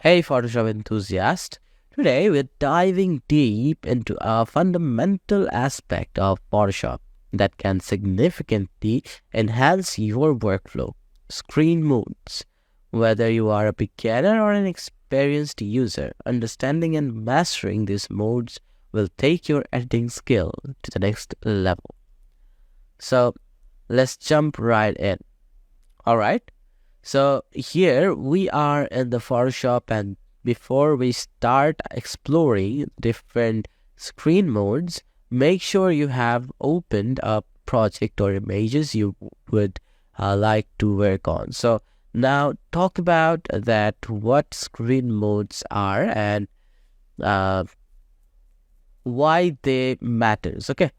Hey Photoshop enthusiast, today we're diving deep into a fundamental aspect of Photoshop that can significantly enhance your workflow, screen modes. Whether you are a beginner or an experienced user, understanding and mastering these modes will take your editing skill to the next level. So let's jump right in. Alright? So here we are in the Photoshop, and before we start exploring different screen modes, make sure you have opened a project or images you would like to work on. So now talk about that, what screen modes are and uh, why they matters. Okay.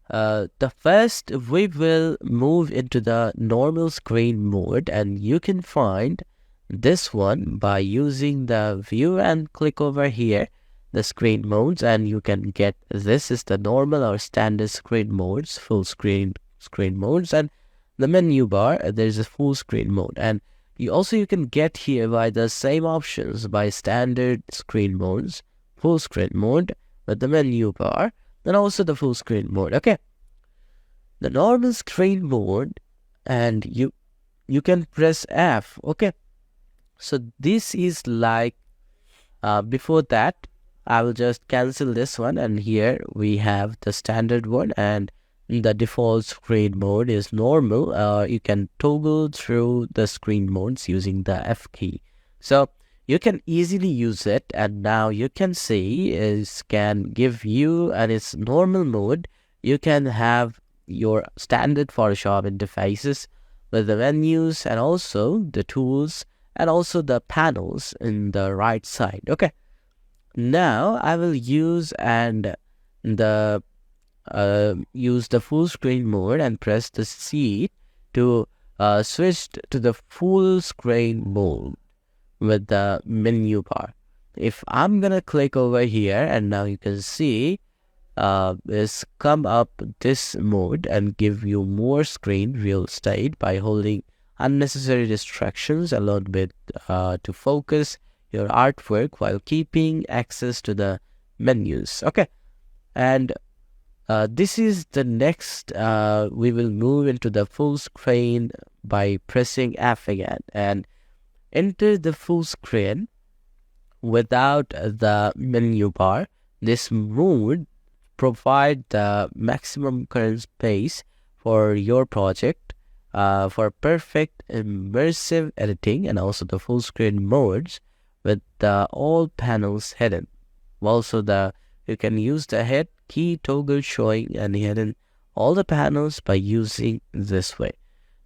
The first, we will move into the normal screen mode, and you can find this one by using the view and click over here, the screen modes, and you can get this is the normal or standard screen modes, full screen modes, and the menu bar there's a full screen mode, and you can get here by the same options by standard screen modes, full screen mode with the menu bar, and also the full screen mode. Okay, the normal screen mode, and you can press F. Okay, so this is like before that I will just cancel this one, and here we have the standard one, and the default screen mode is normal. You can toggle through the screen modes using the F key, so you can easily use it. And now you can see is can give you, and its normal mode, you can have your standard Photoshop interfaces with the menus and also the tools and also the panels in the right side. Okay, now I will use the full screen mode and press the C to switch to the full screen mode with the menu bar. If I'm gonna click over here, and now you can see is come up this mode and give you more screen real estate by holding unnecessary distractions along with to focus your artwork while keeping access to the menus. Okay, and this is the next. We will move into the full screen by pressing F again and enter the full screen without the menu bar. This mode provide the maximum current space for your project for perfect immersive editing, and also the full screen modes with all panels hidden. Also you can use the head key toggle showing and hidden all the panels by using this way.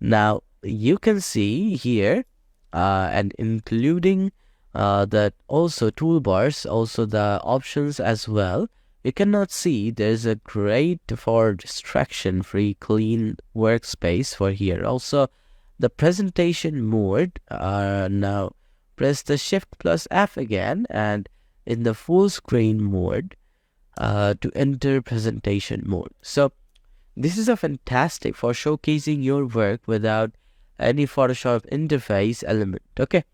Now you can see here and including that also toolbars, also the options as well. You cannot see there's a great for distraction free clean workspace for here. Also the presentation mode, now press the shift plus F again and in the full screen mode to enter presentation mode. So this is a fantastic for showcasing your work without any Photoshop interface element. Okay,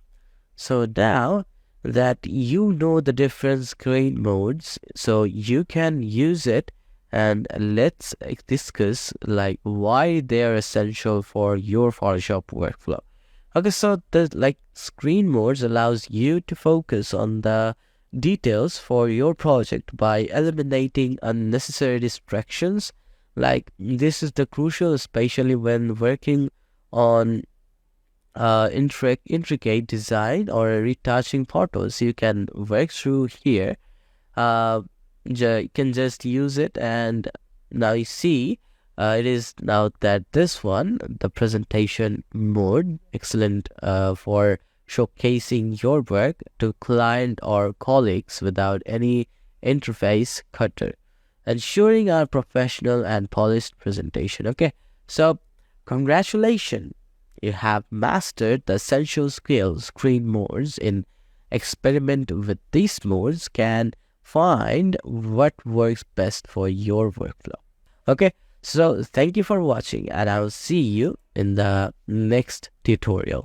so now that you know the different screen modes, so you can use it, and let's discuss like why they are essential for your Photoshop workflow. Okay, so the screen modes allows you to focus on the details for your project by eliminating unnecessary distractions. Like this is the crucial, especially when working on intricate design or retouching photos. You can work through here. You can just use it, and now you see it is now that this one, the presentation mode, excellent for showcasing your work to client or colleagues without any interface clutter, ensuring a professional and polished presentation. Okay, so congratulations, you have mastered the essential skills. Screen modes. In experiment with these modes can find what works best for your workflow. Okay, so thank you for watching, and I will see you in the next tutorial.